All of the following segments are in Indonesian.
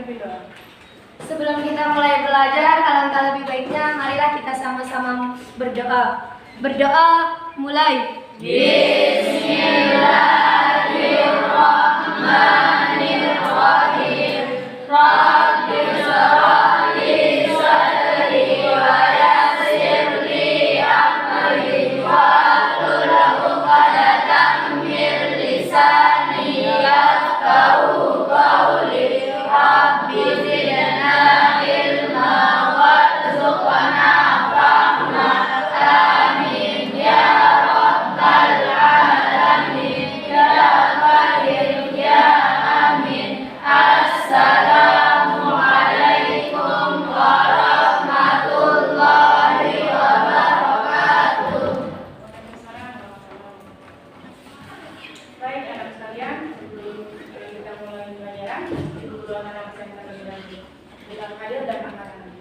memimpin doa. Sebelum kita mulai belajar, alangkah lebih baiknya marilah kita sama-sama berdoa. Berdoa mulai. Bismillahirrahmanirrahim. Rabbi shrah li sadri wa yassir li amri wahlul 'uqdatam min lisani yafqahu qawli. Rabbi zidna ilma warzuqna fahma. Amin ya rabbal alamin ya karim ya amin. Assalamualaikum warahmatullahi wabarakatuh. Baik anak sekalian, sebelum kita mulai pelajaran, ibu guru akan absen terlebih dahulu. Dengan hadir dan angkat tangan.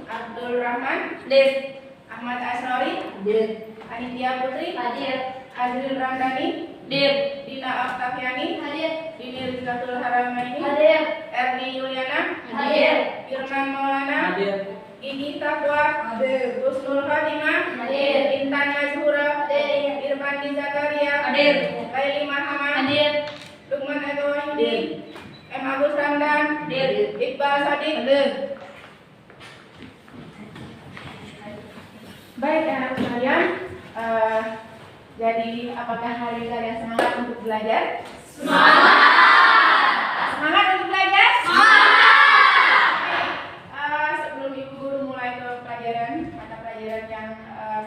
Abdul Rahman, Hadir. Ahmad Asrori, Hadir. Anindya Putri, Hadir. Azril Ramdhani, Hadir. Dina Oktaviani, Hadir. Dini Rizkatul Haramaini, Hadir. Erni Yuliana, Hadir. Firman Maulana, Gigi Takwa, Hadir. Husnul Khatimah, Hadir. Intan Nazhura, Hadir. Irfandi Zakaria, Hadir. Laili Marhamah, Hadir. Lukman Etohidi, M. Agus Ramdan, Hadir. Iqbal Sadiq. Hadir. Baik anak sekalian, jadi apakah hari ini kalian semangat untuk belajar? Semangat untuk belajar? Sebelum ibu guru mulai ke pelajaran, mata pelajaran yang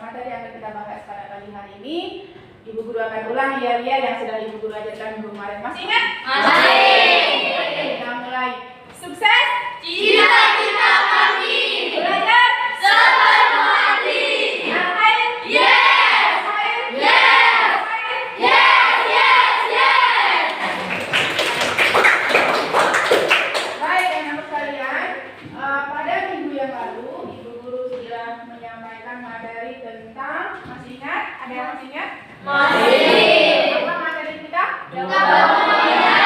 materi yang akan kita bahas pada pagi hari ini, ibu guru akan ulang ya yang sudah ibu guru ajarkan minggu kemarin. Masih ingat? Masih. Oke, kita mulai. Sukses! Cita-cita kami. Belajar! Sepenuh hati. Ngapain? Yes. Ngapain? Yes. Ngapain? Yes, yes, yes. Baik anak sekalian, pada minggu yang lalu ibu guru sudah menyampaikan materi tentang, masih ingat? Ada yang masih ingat? Masih. Apa materi kita? Ulang remaja.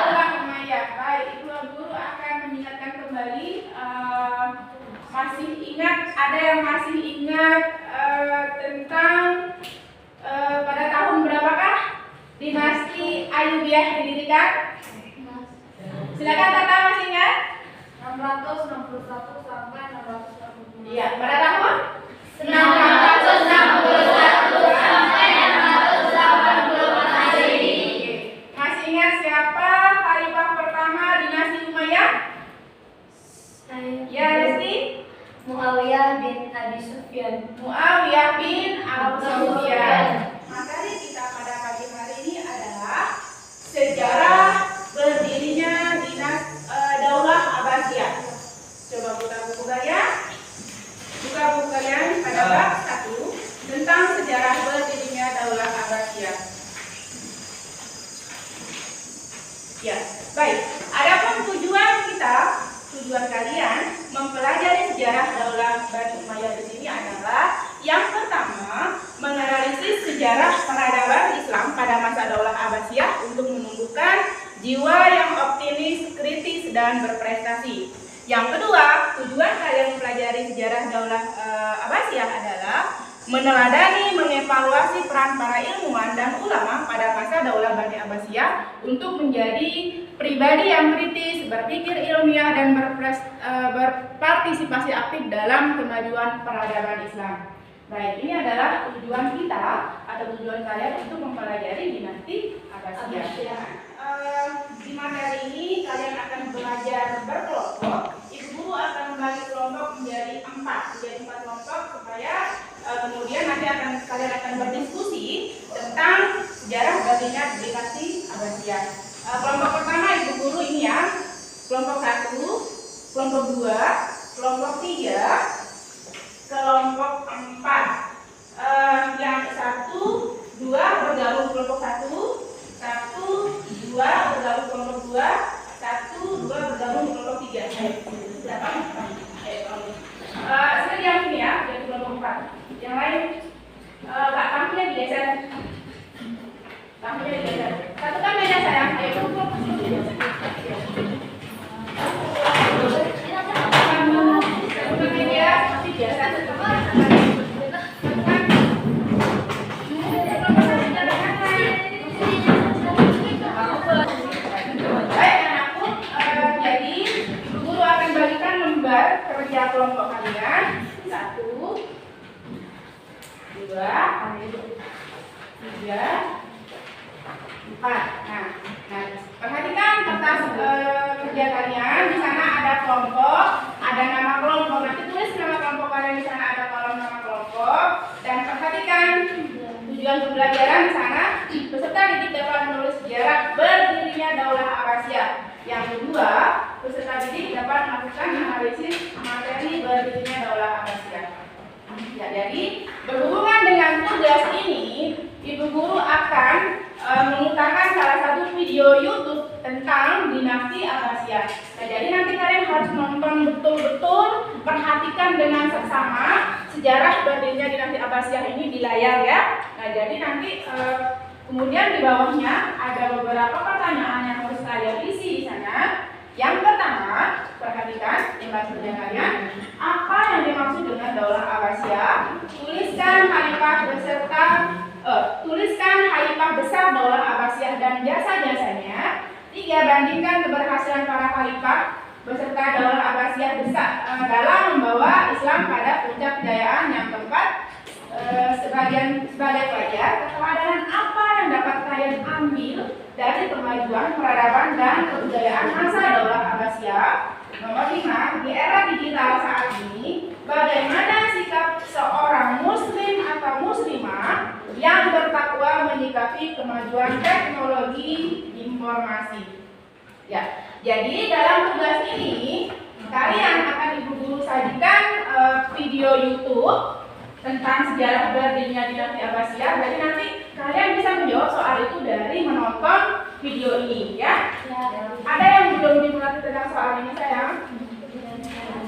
Ulang remaja. Baik, ibu guru akan mengingatkan kembali. Masih ingat? Ada yang masih ingat tentang pada tahun berapakah dinasti Ayyubiyah didirikan? Silakan Tata, masih ingat? 661 sampai 660. Iya, pada tahun 661 sampai 680 Masehi. Masih ingat siapa khalifah pertama dinasti Umayyah? Ya, Resti? Muawiyah bin Abi Sufyan. Muawiyah bin Abu Sufyan. Materi kita pada pagi hari ini adalah sejarah berdirinya Daulah Abbasiyah. Coba buka buku kalian. Buka buku kalian pada bab 1 tentang sejarah berdirinya Daulah Abbasiyah. Ya, baik. Adapun tujuan kalian mempelajari sejarah Daulah Bani Umayyah di sini adalah yang pertama, menganalisis sejarah peradaban Islam pada masa Daulah Abbasiyah untuk menumbuhkan jiwa yang optimis, kritis, dan berprestasi. Yang kedua, tujuan kalian mempelajari sejarah Daulah Abbasiyah adalah meneladani, mengevaluasi peran para ilmuwan dan ulama pada masa Daulah Bani Abbasiyah untuk menjadi pribadi yang kritis, berpikir ilmiah, dan berpartisipasi aktif dalam kemajuan peradaban Islam. Baik, ini adalah tujuan kita atau tujuan kalian untuk mempelajari dinasti Abbasiyah. Di materi ini kalian akan belajar berkelompok. Ibu guru akan membagi kelompok menjadi 4 kelompok supaya kemudian nanti kalian akan berdiskusi tentang sejarah berdirinya dinasti Abbasiyah. Kelompok pertama ibu guru ini ya, kelompok 1, kelompok 2, kelompok 3, kelompok 4. Yang 1, 2 bergabung kelompok 1, 2 bergabung kelompok 2, 2 bergabung kelompok 3. Berapa? Sudah diam ini ya, jadi kelompok 4. kerja kelompok kalian. 1, 2, 3, 4. Nah, perhatikan kertas kerja kalian. Di sana ada kelompok, ada nama kelompok. Nanti tulis nama kelompok kalian, di sana ada kolom nama kelompok. Dan perhatikan tujuan pembelajaran di sana. Peserta didik dapat menulis sejarah berdirinya Daulah Abbasiyah. Yang kedua, peserta didik dapat melakukan analisis materi berdirinya Daulah Abbasiyah. Ya, jadi berhubungan dengan tugas ini, Ibu Guru akan memutarkan salah satu video YouTube tentang dinasti Abbasiyah. Nah, jadi nanti kalian harus nonton betul-betul, perhatikan dengan seksama sejarah berdirinya dinasti Abbasiyah ini di layar ya. Nah, jadi nanti kemudian di bawahnya ada beberapa pertanyaan yang harus kalian isi di sana. Yang pertama, perhatikan timbal kerja kalian. Apa yang dimaksud dengan Daulah Abbasiyah? Tuliskan khalifah besar Daulah Abbasiyah dan jasa-jasanya. 3. Bandingkan keberhasilan para khalifah beserta Daulah Abbasiyah besar dalam membawa Islam pada puncak kejayaan. Yang keempat, sebagai pelajar, keteladanan apa yang dapat kalian ambil dari kemajuan peradaban dan kebudayaan masa Daulah Abbasiyah. Nomor 5, di era digital saat ini, bagaimana sikap seorang muslim atau muslimah yang bertakwa menyikapi kemajuan teknologi informasi. Ya, jadi dalam tugas ini kalian akan Ibu Guru sajikan video YouTube tentang sejarah berdirinya dinasti Abbasiyah. Jadi nanti kalian bisa menjawab soal itu dari menonton video ini ya. Ada yang belum dimengerti tentang soal ini sayang?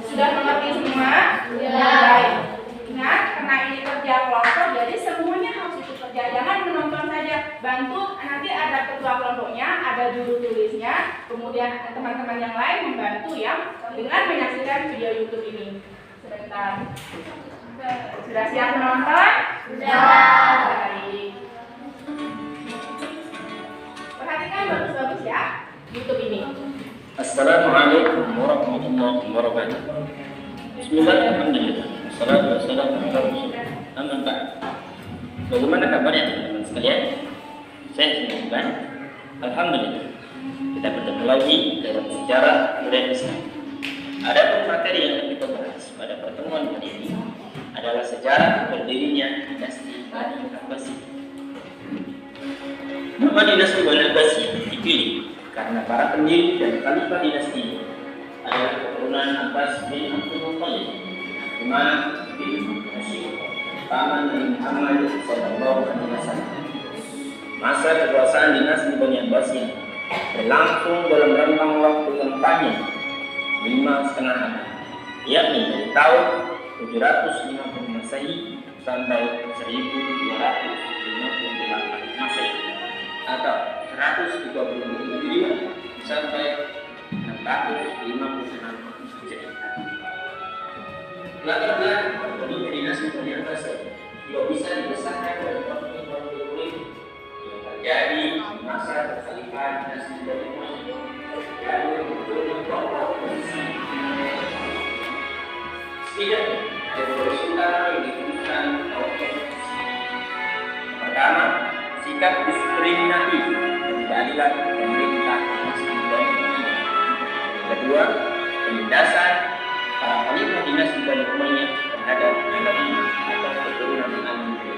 Sudah mengerti semua? Ya. Baik. Ingat, karena ini kerja kelompok, jadi semuanya harus ikut kerja. Jangan menonton saja, bantu. Nanti ada ketua kelompoknya, ada juru tulisnya, kemudian teman-teman yang lain membantu ya dengan menyaksikan video YouTube ini. Sebentar. Sudah siap menonton? Sudah. Baik. Perhatikan bagus-bagus ya YouTube ini. Assalamualaikum warahmatullahi wabarakatuh. Bismillahirrahmanirrahim. Wassalatu wassalamu ala Rasulillah. Amma ba'd. Bagaimana kabarnya teman-teman sekalian? Saya senang. Alhamdulillah. Kita bertemu lagi dalam sejarah budaya Islam. Ada materi yang kita bahas pada pertemuan kali ini adalah sejarah berdirinya dinasti Bani Abbasiyah. Nama dinasti Bani Abbasiyah dipilih karena para pendiri dan khalifah dinasti ini adalah keturunan Abbas bin Abdul Muttalib, di mana bin Hashim, paman Nabi Muhammad sallallahu alaihi wasallam. Masa kekuasaan dinasti Bani Abbasiyah berlangsung dalam rentang waktu yang panjang 5,5 abad, yakni dari tahun 750 Masehi sampai 1258 Masehi atau 130 Hijriah sampai 656 Hijriah. Latar belakang berdirinya dinasti Bani Abbasiyah juga bisa dibesarkan dari konflik yang terjadi di masa kekhalifahan dinasti Bani Umayyah, lalu munculnya kelompok oposisi. Setidaknya ada beberapa utama yang dituliskan kelompok oposisi. Pertama, sikap diskriminatif dan keadilan pemerintah dinasti Bani Umayyah. Kedua, penindasan para khalifah dinasti Bani Umayyah terhadap Nabi atau keturunan Nabi.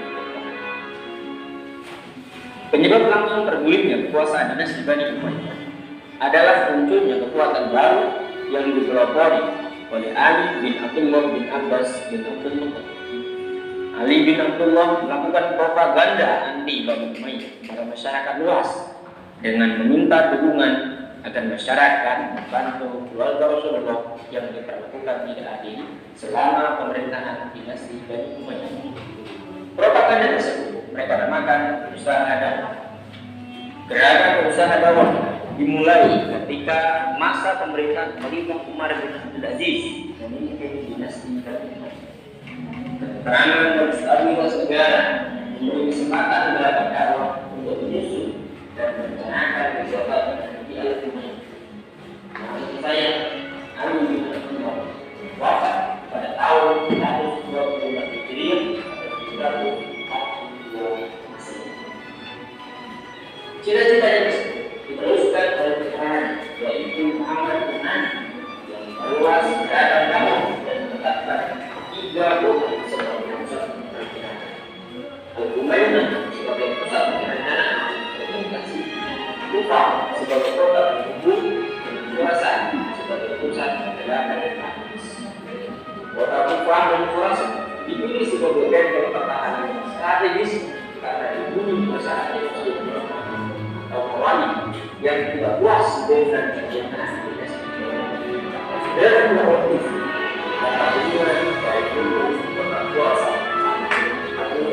Penyebab langsung tergulingnya kekuasaan dinasti Bani Umayyah adalah munculnya kekuatan baru yang dipelopori oleh Ali bin Abdullah bin Abbas bin Abdul Muttalib. Ali bin Abdullah melakukan propaganda anti Bani Umayyah kepada masyarakat luas dengan meminta dukungan agar masyarakat membantu keluarga Rasulullah yang diperlakukan tidak adil selama pemerintahan dinasti Bani Umayyah. Propaganda tersebut mereka namakan usaha dakwah. Gerakan usaha dakwah dimulai ketika masa pemerintahan Khalifah Umar bin Abdul Aziz memimpin dinasti Bani Umayyah. Keterangan berstabilas negara memberi kesempatan kepada dakwah untuk menyusun dan merencanakan kegiatan di Al-Umayyah. Maksud saya, Ali bin Abdullah wafat perjalanan strategis. Kota Kufah dan Khurasan dipilih sebagai benteng pertahanan strategis karena dibunuh masyarakat tersebut atau wali yang tidak puas dengan kegiatan dan motif kata hubungan baik dulu kota kuasa atau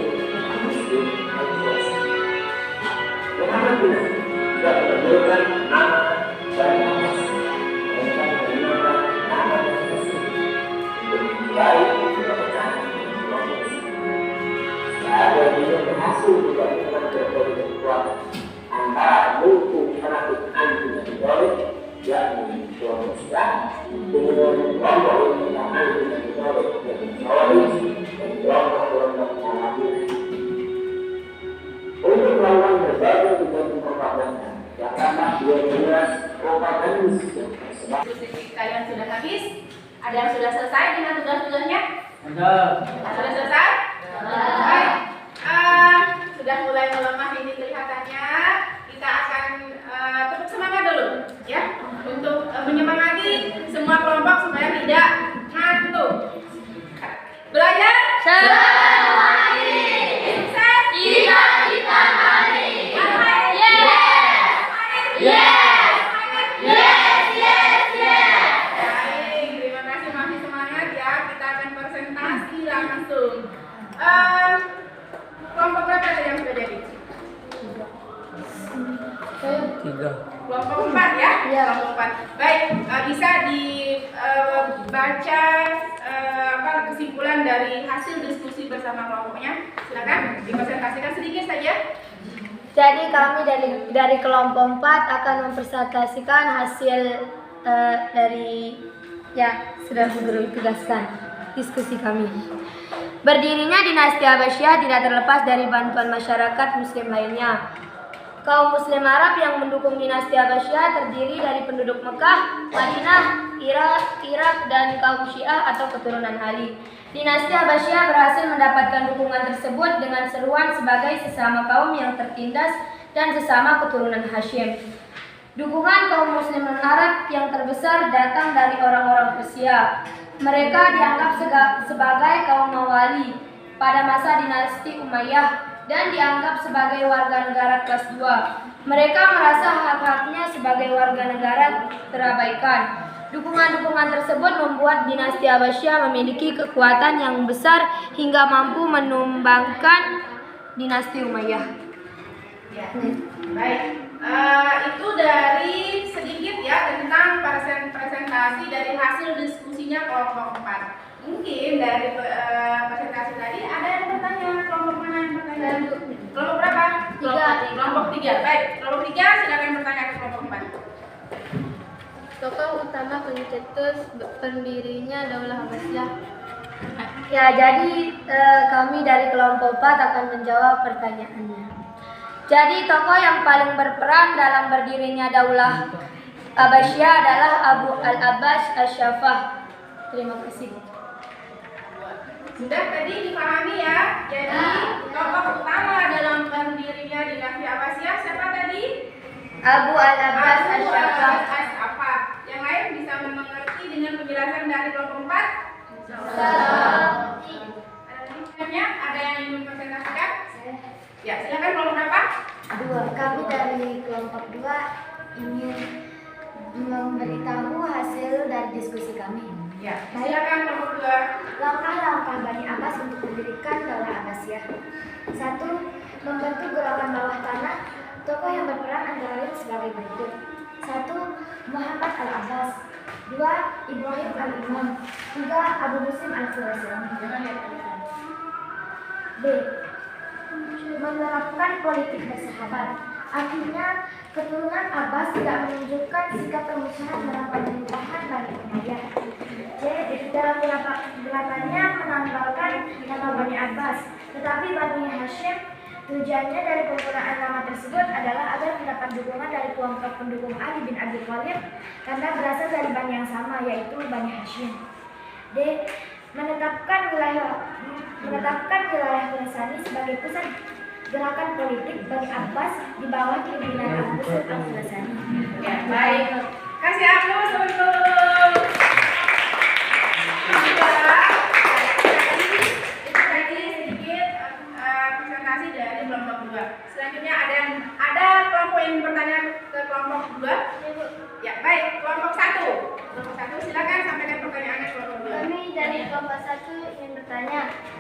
muslim al-kuasa. Muhammad bin tidak menentukan nama dan nama mereka menggunakan nama dan muslim untuk baik juga bertahan ada juga berhasil dibandingkan berbagai kekuatan antara mutu penakut anti dan teroris yakni kelompok Islam dengan kelompok yang anti dan teroris yakni teroris dan kelompok-kelompok Muhammadiyah. Untuk melawan berbagai kegiatan propaganda, katakanlah 12 propagandis yang tersebar. Kalian sudah habis? Ada yang sudah selesai dengan tugas-tugasnya? Sudah selesai? Baik. Sudah mulai melemah ini kelihatannya. Kita akan tepuk semangat dulu, ya, untuk menyemangati semua kelompok supaya tidak ngantuk. Belajar? Sukses? Cita-cita kami. Baik, terima kasih, masih semangat ya. Kita akan presentasi langsung. Kelompok berapa tadi yang sudah jadi? 3. Kelompok 4 ya? Iya. Kelompok 4. Baik, bisa dibaca kesimpulan dari hasil diskusi bersama kelompoknya. Silakan dipresentasikan sedikit saja. Jadi kami dari kelompok 4 akan mempresentasikan hasil dari sudah guru tugaskan diskusi kami. Berdirinya dinasti Abbasiyah tidak terlepas dari bantuan masyarakat muslim lainnya. Kaum muslim Arab yang mendukung dinasti Abbasiyah terdiri dari penduduk Mekah, Madinah, Irak, dan kaum Syiah atau keturunan Ali. Dinasti Abbasiyah berhasil mendapatkan dukungan tersebut dengan seruan sebagai sesama kaum yang tertindas dan sesama keturunan Hashim. Dukungan kaum muslimin Arab yang terbesar datang dari orang-orang Persia. Mereka dianggap sebagai kaum mawali pada masa dinasti Umayyah dan dianggap sebagai warga negara kelas 2. Mereka merasa hak-haknya sebagai warga negara terabaikan. Dukungan-dukungan tersebut membuat dinasti Abbasiyah memiliki kekuatan yang besar hingga mampu menumbangkan dinasti Umayyah. Ya. Baik. Itu dari sedikit ya tentang presentasi dari hasil diskusinya kelompok 4. Mungkin dari presentasi tadi ada yang bertanya, kelompok mana yang bertanya? Kelompok berapa? 3. Kelompok 3. Baik, kelompok 3 silakan bertanya ke kelompok 4. Tokoh utama pencetus pendirinya Daulah Abbasiyah. Ya, jadi kami dari kelompok 4 akan menjawab pertanyaannya. Jadi tokoh yang paling berperan dalam berdirinya Daulah Abbasiyah adalah Abu al-Abbas Asy-Syafah. Terima kasih. Sudah tadi dipahami ya. Jadi tokoh utama dalam berdirinya dinasti Abbasiyah siapa tadi? Abu al-Abbas Abu Asy-Syafah. al-Abbas Asy-Syafah. Yang lain bisa mengerti dengan penjelasan dari kelompok 4? Ada yang ingin mempresentasikan? Ya, silakan kelompok berapa? 2. Kami dari kelompok 2 ingin memberitahu hasil dari diskusi kami. Ya, silakan kelompok 2. Langkah-langkah Bani Abbas untuk mendirikan Daulah Abbasiyah. 1. Membentuk gerakan bawah tanah. Tokoh yang berperan antara lain sebagai berikut. 1. Muhammad al-Abbas. 2. Ibrahim al-Imam. 3. Abu Muslim al-Khurasani. B. Menerapkan politik bersahabat. Artinya, keturunan Abbas tidak menunjukkan sikap permusuhan dalam pemerintahan Bani Umayyah. C. Dalam gerakannya menanggalkan nama Bani Abbas, tetapi Bani Hashim. Tujuannya dari penggunaan nama tersebut adalah agar mendapat dukungan dari kelompok pendukung Ali bin Abi Thalib karena berasal dari bani yang sama, yaitu Bani Hashim. D. Menetapkan wilayah Khurasani sebagai pusat gerakan politik Bani Abbas di bawah pimpinan Abu Muslim al-Khurasani. Ya, baik. Kasih Agus untuk pertanyaannya.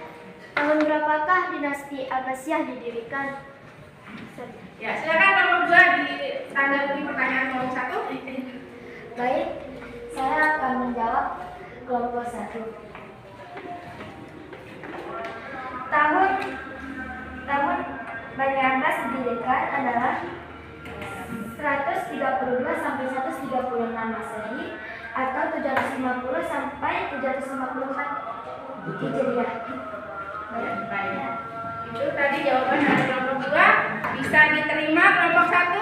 Tahun berapakah dinasti Abbasiyah didirikan? Ya, silakan nomor 2 ditanggapi pertanyaan nomor 1. Baik, saya akan menjawab kelompok 1. Tahun Bani Abbas didirikan adalah 132 sampai 136 Masehi atau 750 sampai 754 Hijriah. Baik. Itu tadi jawaban dari kelompok 2. Bisa diterima kelompok 1?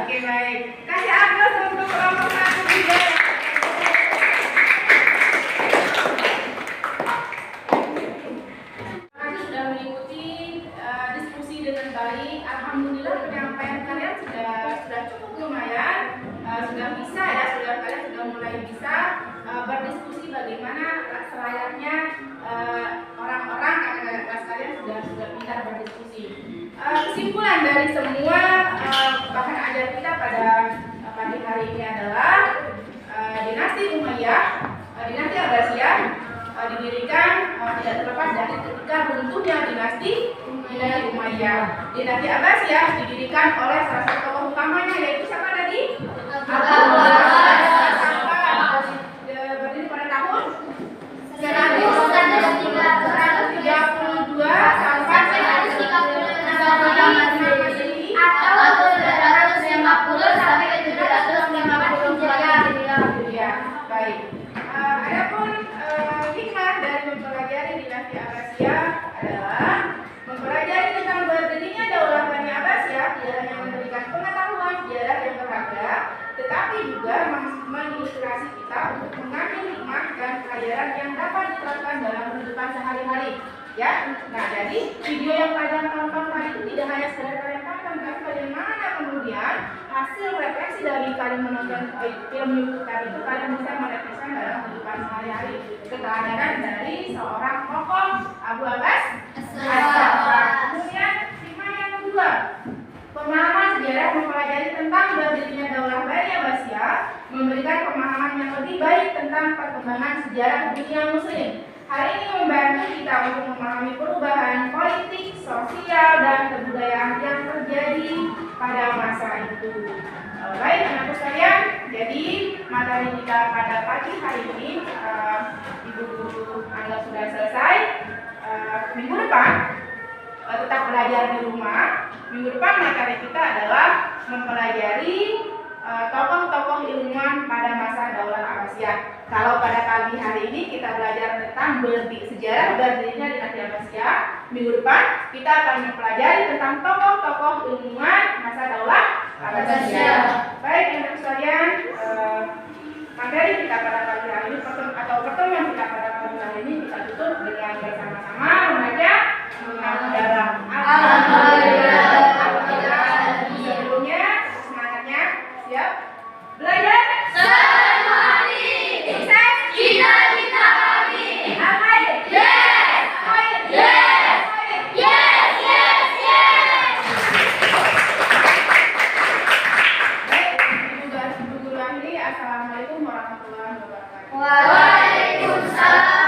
Oke, baik. Kasih aplaus untuk kelompok 1 juga. Kami sudah mengikuti diskusi dengan baik. Alhamdulillah penyampaian kalian sudah cukup lumayan. Sudah bisa ya, kalian sudah mulai bisa berdiskusi bagaimana selayaknya orang-orang kakak-kakak kelas kalian sudah pintar berdiskusi. Kesimpulan dari semua bahan ajar kita pada pagi hari ini adalah dinasti Umayyah, dinasti Abbasiyah didirikan tidak terlepas dari ketika runtuhnya dinasti Umayyah. Dinasti Abbasiyah didirikan oleh salah satu tokoh utamanya, yaitu siapa tadi? Abu Bakar. Berdiri pada tahun 132 sampai 136 Masehi atau 750 sampai 754 Hijriah. Ya, baik. Adapun hikmah dari mempelajari dinasti Abbasiyah adalah mempelajari tentang berdirinya Daulah Bani Abbasiyah tidak hanya memberikan pengetahuan sejarah yang berharga, tetapi juga menginspirasi kita untuk mengambil hikmah dan pelajaran yang dapat diterapkan dalam kehidupan sehari-hari. Ya, nah jadi video yang kalian tonton tadi itu tidak hanya sekedar kalian tonton, tapi bagaimana kemudian hasil refleksi dari kalian menonton film YouTube tadi itu kalian bisa merefleksikan dalam kehidupan sehari-hari. Keteladanan dari seorang tokoh Abu Abbas As-Saffar. Kemudian hikmah yang kedua, pemahaman sejarah mempelajari tentang berdirinya Daulah Bani Abbasiyah memberikan pemahaman yang lebih baik tentang perkembangan sejarah dunia muslim. Hal ini membantu kita untuk memahami perubahan politik, sosial, dan kebudayaan yang terjadi pada masa itu. Baik, anak-anak sekalian, jadi materi kita pada pagi hari ini Ibu Guru anggap sudah selesai. Minggu depan tetap belajar di rumah. Minggu depan materi kita adalah mempelajari tokoh-tokoh ilmuwan pada masa Daulah Abbasiyah. Kalau pada pagi hari ini kita belajar tentang sejarah berdirinya dinasti Abbasiyah, minggu depan kita akan mempelajari tentang tokoh-tokoh ilmuwan masa Daulah Abbasiyah. Baik, anak sekalian, materi kita pada pagi hari ini atau pertemuan kita pada pagi hari ini kita tutup dengan bersama-sama membaca dalam Alhamdulillah. Sebelumnya semangatnya siap belajar. Cita-cita kami. Amin. Yes. Yes. Yes. Yes. Yes. Baik, Ibu Guru Ahli, Assalamualaikum warahmatullahi wabarakatuh. Waalaikumsalam.